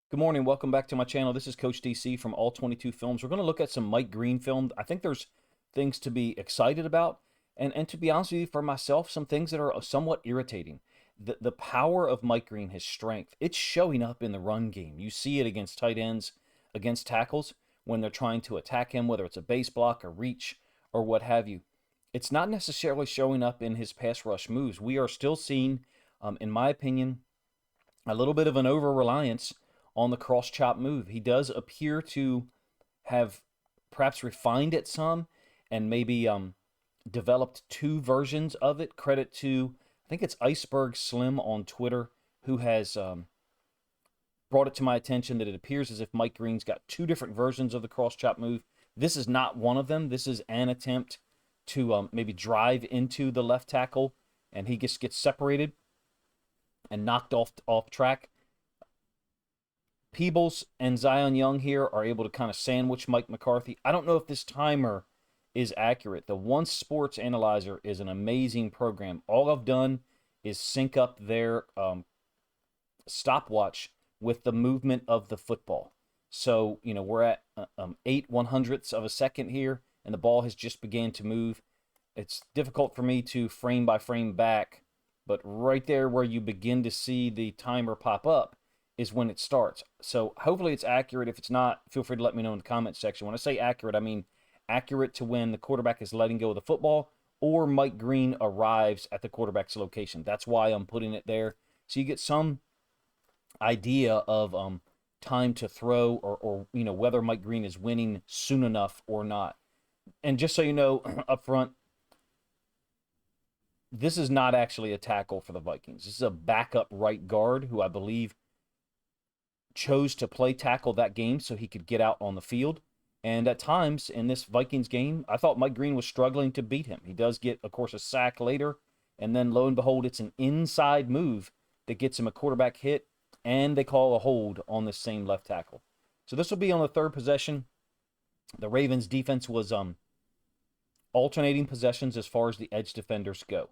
Good morning. Welcome back to my channel. This is Coach DC from All 22 Films. We're going to look at some Mike Green film. I think there's things to be excited about. And to be honest with you, for myself, some things that are somewhat irritating. The power of Mike Green, his strength, it's showing up in the run game. You see it against tight ends, against tackles, when they're trying to attack him, whether it's a base block, a reach, or what have you. It's not necessarily showing up in his pass rush moves. We are still seeing, in my opinion, a little bit of an over reliance on the cross chop move. He does appear to have perhaps refined it some and maybe developed two versions of it. Credit to, I think it's Iceberg Slim on Twitter, who has brought it to my attention that it appears as if Mike Green's got two different versions of the cross chop move. This is not one of them. This is an attempt to maybe drive into the left tackle, and he just gets separated and knocked off track. Peebles and Zion Young here are able to kind of sandwich Mike McCarthy. I don't know if this timer is accurate. The Once Sports Analyser is an amazing program. All I've done is sync up their stopwatch with the movement of the football. So, we're at 8/100ths of a second here, and the ball has just began to move. It's difficult for me to frame by frame back, but right there where you begin to see the timer pop up is when it starts. So hopefully it's accurate. If it's not, feel free to let me know in the comments section. When I say accurate, I mean accurate to when the quarterback is letting go of the football or Mike Green arrives at the quarterback's location. That's why I'm putting it there. So you get some idea of time to throw or whether Mike Green is winning soon enough or not. And just so you know up front, this is not actually a tackle for the Vikings. This is a backup right guard who I believe chose to play tackle that game so he could get out on the field. And at times in this Vikings game, I thought Mike Green was struggling to beat him. He does get, of course, a sack later. And then lo and behold, it's an inside move that gets him a quarterback hit. And they call a hold on the same left tackle. So this will be on the third possession. The Ravens defense was alternating possessions as far as the edge defenders go.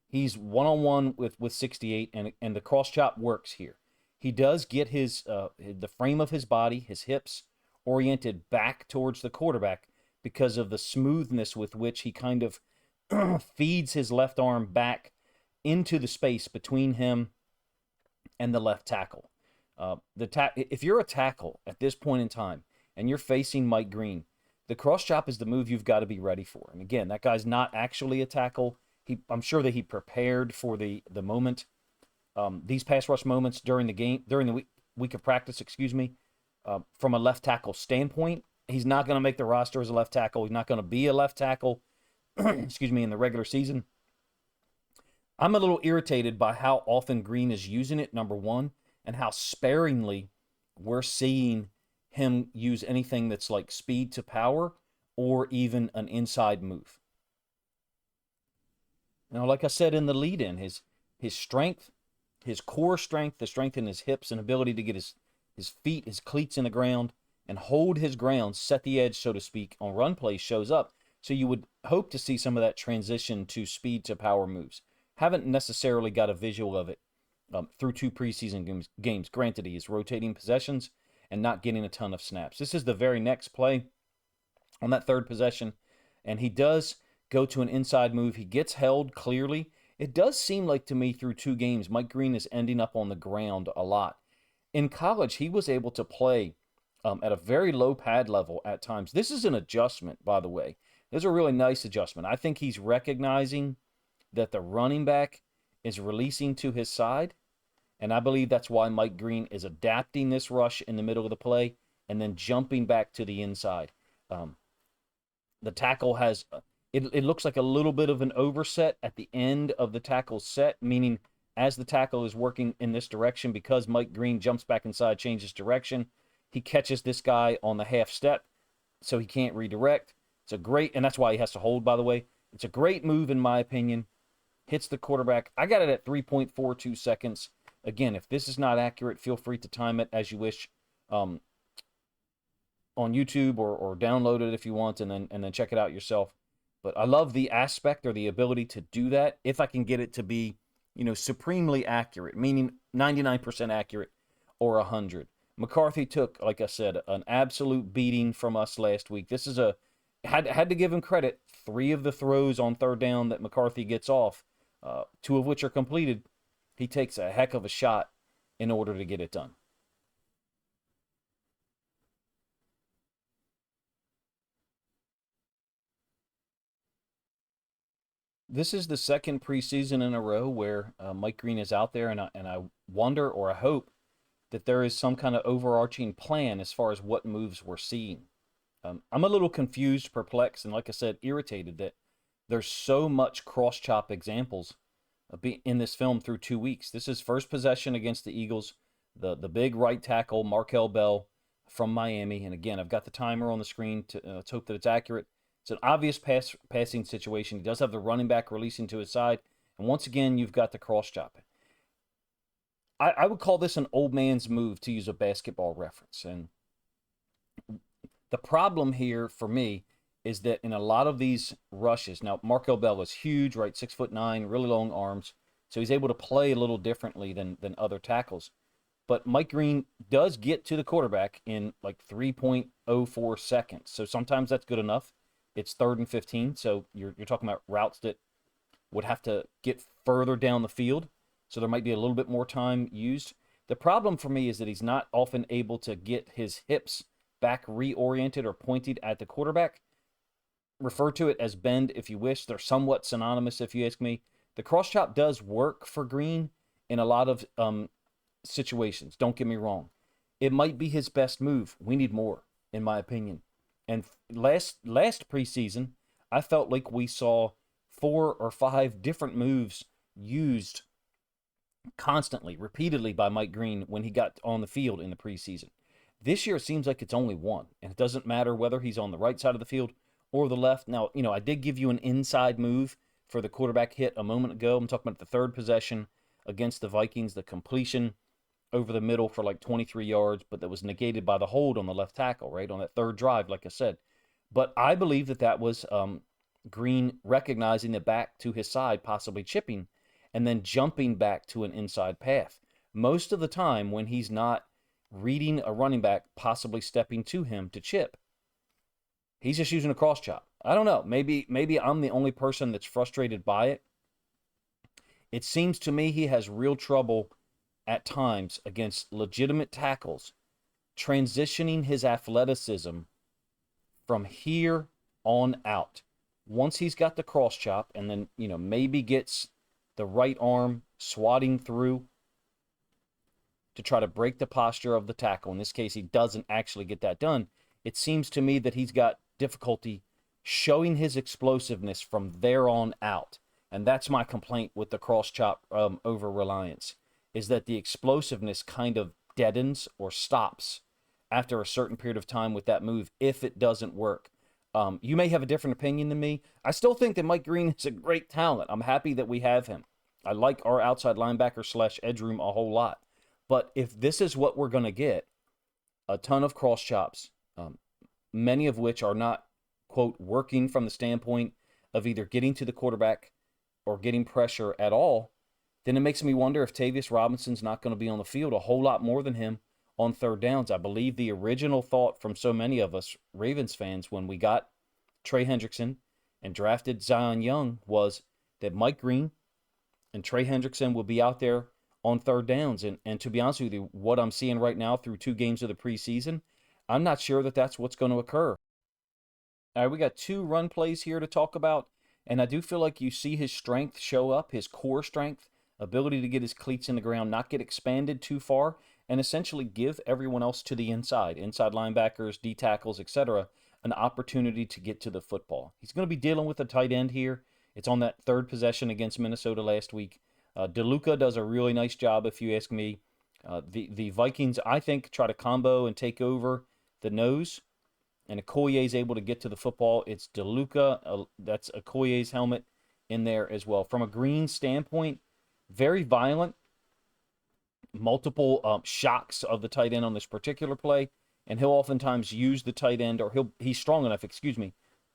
He's one-on-one with 68, and the cross chop works here. He does get his the frame of his body, his hips, oriented back towards the quarterback because of the smoothness with which he kind of feeds his left arm back into the space between him and the left tackle. If you're a tackle at this point in time and you're facing Mike Green, the cross chop is the move you've got to be ready for. And again, that guy's not actually a tackle. I'm sure that he prepared for the moment. These pass rush moments during the game, during the week of practice, from a left tackle standpoint, he's not going to make the roster as a left tackle. He's not going to be a left tackle, in the regular season. I'm a little irritated by how often Green is using it, number one, and how sparingly we're seeing him use anything that's like speed to power or even an inside move. Now, like I said in the lead-in, his strength, his core strength, the strength in his hips and ability to get his feet, his cleats in the ground and hold his ground, set the edge, so to speak, on run plays shows up. So you would hope to see some of that transition to speed to power moves. Haven't necessarily got a visual of it through two preseason games. Granted, he is rotating possessions and not getting a ton of snaps. This is the very next play on that third possession, and he does go to an inside move. He gets held clearly. It does seem like to me through two games, Mike Green is ending up on the ground a lot. In college, he was able to play at a very low pad level at times. This is an adjustment, by the way. This is a really nice adjustment. I think he's recognizing that the running back is releasing to his side, and I believe that's why Mike Green is adapting this rush in the middle of the play and then jumping back to the inside. The tackle has it looks like a little bit of an overset at the end of the tackle set, meaning as the tackle is working in this direction, because Mike Green jumps back inside, changes direction, he catches this guy on the half step, so he can't redirect. It's a great, and that's why he has to hold, by the way. It's a great move, in my opinion. Hits the quarterback. I got it at 3.42 seconds. Again, if this is not accurate, feel free to time it as you wish on YouTube or download it if you want, and then check it out yourself. But I love the aspect or the ability to do that if I can get it to be, supremely accurate, meaning 99% accurate or 100. McCarthy took, like I said, an absolute beating from us last week. This is a had to give him credit. 3 of the throws on third down that McCarthy gets off, 2 of which are completed. He takes a heck of a shot in order to get it done. This is the second preseason in a row where Mike Green is out there, and I wonder or I hope that there is some kind of overarching plan as far as what moves we're seeing. I'm a little confused, perplexed, and like I said, irritated that there's so much cross chop examples in this film through 2 weeks. This is first possession against the Eagles, the big right tackle, Markel Bell from Miami. And again, I've got the timer on the screen to let's hope that it's accurate. It's an obvious passing situation. He does have the running back releasing to his side. And once again, you've got the cross chop. I would call this an old man's move, to use a basketball reference. And the problem here for me is that in a lot of these rushes, now Markel Bell is huge, right? 6'9", really long arms. So he's able to play a little differently than other tackles. But Mike Green does get to the quarterback in like 3.04 seconds. So sometimes that's good enough. It's 3rd and 15. So you're talking about routes that would have to get further down the field. So there might be a little bit more time used. The problem for me is that he's not often able to get his hips back reoriented or pointed at the quarterback. Refer to it as bend if you wish. They're somewhat synonymous if you ask me. The cross chop does work for Green in a lot of situations. Don't get me wrong. It might be his best move. We need more, in my opinion. And last preseason, I felt like we saw 4 or 5 different moves used constantly, repeatedly by Mike Green when he got on the field in the preseason. This year, it seems like it's only one, and it doesn't matter whether he's on the right side of the field or the left. Now, I did give you an inside move for the quarterback hit a moment ago. I'm talking about the third possession against the Vikings, the completion over the middle for like 23 yards, but that was negated by the hold on the left tackle, right, on that third drive, like I said. But I believe that was Green recognizing the back to his side, possibly chipping, and then jumping back to an inside path. Most of the time when he's not reading a running back, possibly stepping to him to chip, he's just using a cross chop. I don't know. Maybe I'm the only person that's frustrated by it. It seems to me he has real trouble at times against legitimate tackles transitioning his athleticism from here on out. Once he's got the cross chop and then, maybe gets the right arm swatting through to try to break the posture of the tackle. In this case, he doesn't actually get that done. It seems to me that he's got difficulty showing his explosiveness from there on out. And that's my complaint with the cross chop over reliance, is that the explosiveness kind of deadens or stops after a certain period of time with that move if it doesn't work. You may have a different opinion than me. I still think that Mike Green is a great talent. I'm happy that we have him. I like our outside linebacker / edge room a whole lot. But if this is what we're going to get, a ton of cross chops, many of which are not, quote, working from the standpoint of either getting to the quarterback or getting pressure at all, then it makes me wonder if Tavius Robinson's not going to be on the field a whole lot more than him on third downs. I believe the original thought from so many of us Ravens fans when we got Trey Hendrickson and drafted Zion Young was that Mike Green and Trey Hendrickson will be out there on third downs. And to be honest with you, what I'm seeing right now through 2 games of the preseason, I'm not sure that that's what's going to occur. All right, we got 2 run plays here to talk about, and I do feel like you see his strength show up, his core strength, ability to get his cleats in the ground, not get expanded too far, and essentially give everyone else to the inside linebackers, D tackles, etc., an opportunity to get to the football. He's going to be dealing with a tight end here. It's on that third possession against Minnesota last week. DeLuca does a really nice job, if you ask me. The Vikings, I think, try to combo and take over the nose, and Okoye is able to get to the football. It's DeLuca. That's Okoye's helmet in there as well. From a Green standpoint, very violent. Multiple shocks of the tight end on this particular play, and he'll oftentimes use the tight end, or he's strong enough,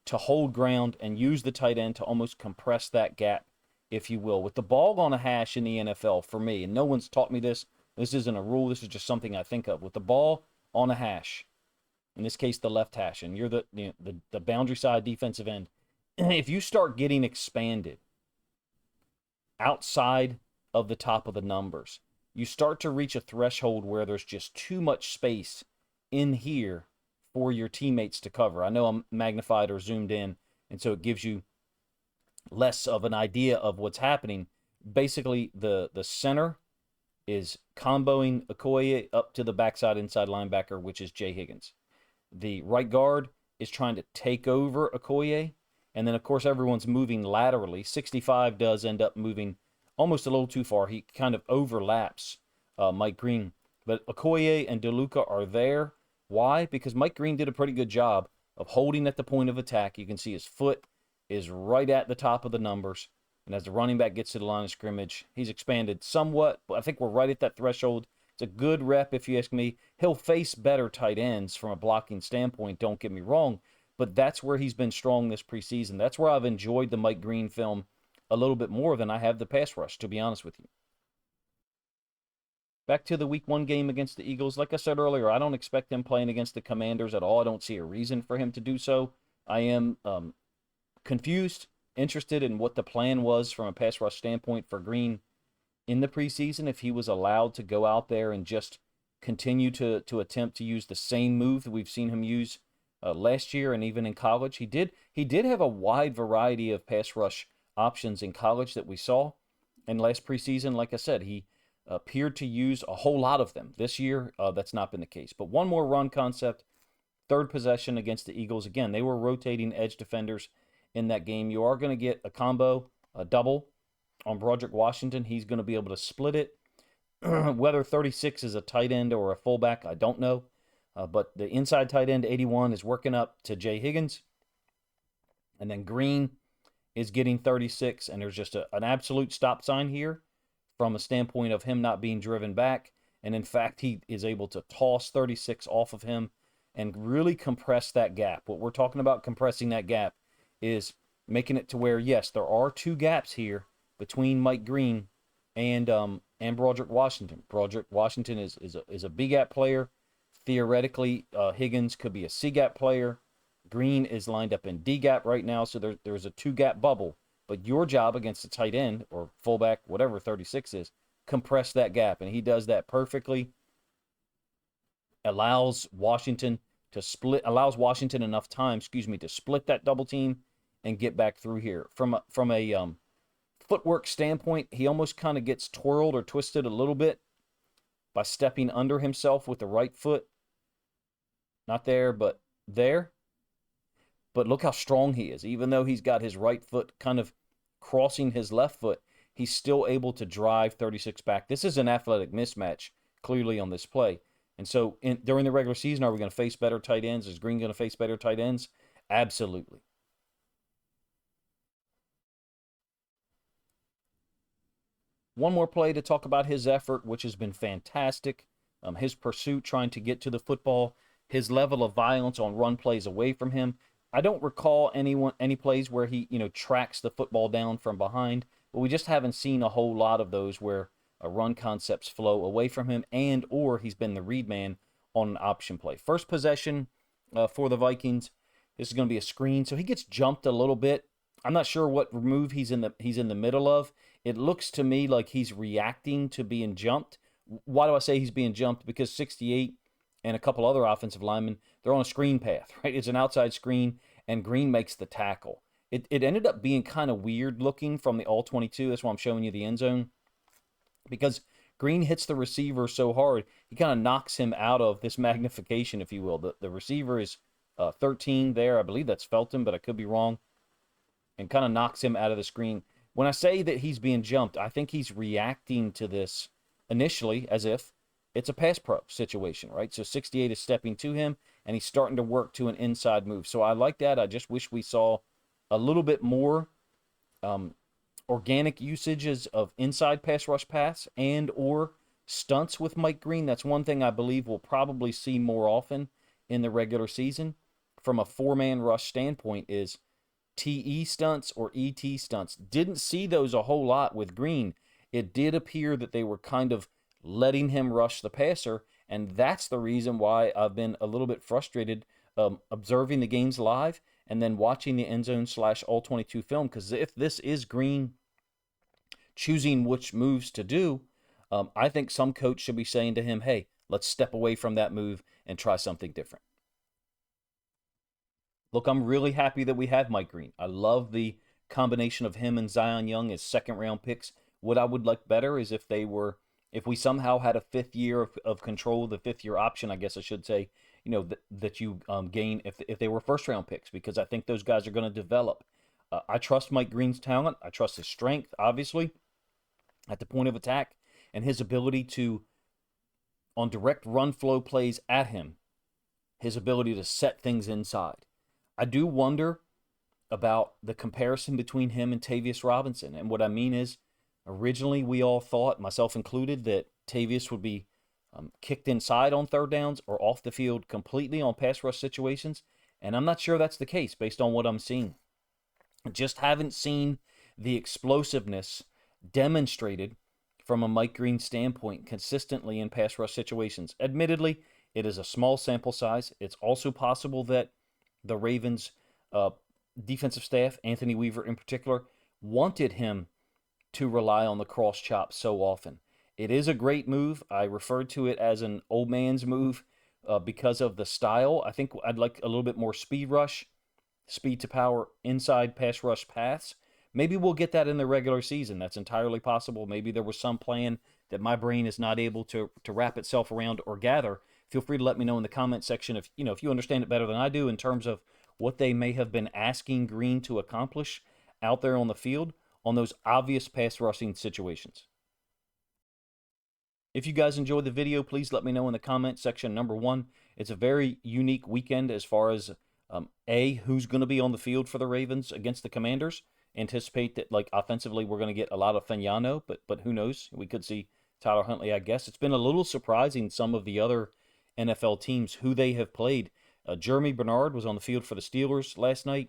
to hold ground and use the tight end to almost compress that gap, if you will. With the ball on a hash in the NFL, for me, and no one's taught me this This isn't a rule. This is just something I think of. With the ball on a hash, in this case, the left hash, and you're the boundary side defensive end, if you start getting expanded outside of the top of the numbers, you start to reach a threshold where there's just too much space in here for your teammates to cover. I know I'm magnified or zoomed in, and so it gives you less of an idea of what's happening. Basically, the center is comboing Okoye up to the backside inside linebacker, which is Jay Higgins. The right guard is trying to take over Okoye, and then, of course, everyone's moving laterally. 65 does end up moving almost a little too far. He kind of overlaps Mike Green. But Okoye and DeLuca are there. Why? Because Mike Green did a pretty good job of holding at the point of attack. You can see his foot is right at the top of the numbers. And as the running back gets to the line of scrimmage, he's expanded somewhat, but I think we're right at that threshold. It's a good rep, if you ask me. He'll face better tight ends from a blocking standpoint, don't get me wrong, but that's where he's been strong this preseason. That's where I've enjoyed the Mike Green film a little bit more than I have the pass rush, to be honest with you. Back to the Week 1 game against the Eagles. Like I said earlier, I don't expect him playing against the Commanders at all. I don't see a reason for him to do so. I am confused, interested in what the plan was from a pass rush standpoint for Green in the preseason, if he was allowed to go out there and just continue to attempt to use the same move that we've seen him use last year and even in college. He did have a wide variety of pass rush options in college that we saw. And last preseason, like I said, he appeared to use a whole lot of them. This year, that's not been the case. But one more run concept, third possession against the Eagles. Again, they were rotating edge defenders in that game. You are going to get a combo, a double on Broderick Washington. He's going to be able to split it. Whether 36 is a tight end or a fullback, I don't know. But the inside tight end, 81, is working up to Jay Higgins. And then Green is getting 36. And there's just an absolute stop sign here from a standpoint of him not being driven back. And in fact, he is able to toss 36 off of him and really compress that gap. What we're talking about compressing that gap is making it to where, yes, there are two gaps here between Mike Green and Broderick Washington. Broderick Washington is a B-gap player. Theoretically, Higgins could be a C-gap player. Green is lined up in D-gap right now, so there's a two-gap bubble. But your job against a tight end or fullback, whatever 36 is, compress that gap, and he does that perfectly. Allows Washington enough time, to split that double team and get back through here. From a footwork standpoint, he almost kind of gets twirled or twisted a little bit by stepping under himself with the right foot. Not there, but there. But look how strong he is. Even though he's got his right foot kind of crossing his left foot, he's still able to drive 36 back. This is an athletic mismatch, clearly, on this play. And so during the regular season, are we going to face better tight ends? Is Green going to face better tight ends? Absolutely. One more play to talk about his effort, which has been fantastic. His pursuit, trying to get to the football, his level of violence on run plays away from him. I don't recall any plays where he, tracks the football down from behind, but we just haven't seen a whole lot of those where run concepts flow away from him and or he's been the read man on an option play. First possession for the Vikings. This is going to be a screen, so he gets jumped a little bit. I'm not sure what move he's in the middle of. It looks to me like he's reacting to being jumped. Why do I say he's being jumped? Because 68 and a couple other offensive linemen, they're on a screen path, right? It's an outside screen, and Green makes the tackle. It ended up being kind of weird looking from the all-22. That's why I'm showing you the end zone. Because Green hits the receiver so hard, he kind of knocks him out of this magnification, if you will. The receiver is 13 there. I believe that's Felton, but I could be wrong. And kind of knocks him out of the screen. When I say that he's being jumped, I think he's reacting to this initially as if it's a pass pro situation, right? So 68 is stepping to him, and he's starting to work to an inside move. So I like that. I just wish we saw a little bit more organic usages of inside pass rush pass and or stunts with Mike Green. That's one thing I believe we'll probably see more often in the regular season from a four-man rush standpoint is TE stunts or ET stunts. Didn't see those a whole lot with Green. It did appear that they were kind of letting him rush the passer. And that's the reason why I've been a little bit frustrated observing the games live and then watching the end zone / all 22 film. Because if this is Green choosing which moves to do, I think some coach should be saying to him, hey, let's step away from that move and try something different. Look, I'm really happy that we have Mike Green. I love the combination of him and Zion Young as second-round picks. What I would like better is if we somehow had a 5th year of control, the 5th year option, I guess I should say, that you gain if they were first-round picks, because I think those guys are going to develop. I trust Mike Green's talent. I trust his strength, obviously, at the point of attack, and his ability to, on direct run flow plays at him, his ability to set things inside. I do wonder about the comparison between him and Tavius Robinson. And what I mean is, originally we all thought, myself included, that Tavius would be kicked inside on third downs or off the field completely on pass rush situations. And I'm not sure that's the case based on what I'm seeing. I just haven't seen the explosiveness demonstrated from a Mike Green standpoint consistently in pass rush situations. Admittedly, it is a small sample size. It's also possible that the Ravens defensive staff, Anthony Weaver in particular, wanted him to rely on the cross chop so often. It is a great move. I referred to it as an old man's move because of the style. I think I'd like a little bit more speed rush, speed to power, inside pass rush paths. Maybe we'll get that in the regular season. That's entirely possible. Maybe there was some plan that my brain is not able to wrap itself around or gather. Feel free to let me know in the comment section if you understand it better than I do in terms of what they may have been asking Green to accomplish out there on the field on those obvious pass rushing situations. If you guys enjoyed the video, please let me know in the comment section. Number one, it's a very unique weekend as far as who's going to be on the field for the Ravens against the Commanders. Anticipate that, like, offensively we're going to get a lot of Fagnano, but who knows? We could see Tyler Huntley, I guess. It's been a little surprising some of the other NFL teams who they have played. Jeremy Bernard was on the field for the Steelers last night.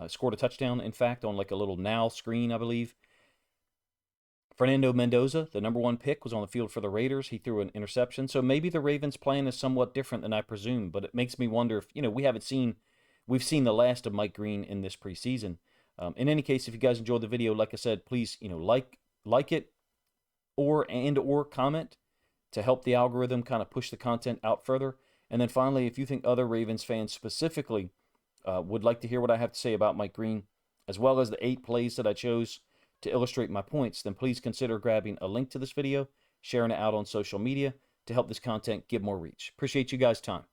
Scored a touchdown, in fact, on like a little now screen, I believe. Fernando Mendoza, the number 1 pick, was on the field for the Raiders. He threw an interception. So maybe the Ravens' plan is somewhat different than I presume, but it makes me wonder if, we've seen the last of Mike Green in this preseason. In any case, if you guys enjoyed the video, like I said, please, like it or comment to help the algorithm kind of push the content out further. And then finally, if you think other Ravens fans specifically would like to hear what I have to say about Mike Green, as well as the 8 plays that I chose to illustrate my points, then please consider grabbing a link to this video, sharing it out on social media to help this content get more reach. Appreciate you guys' time.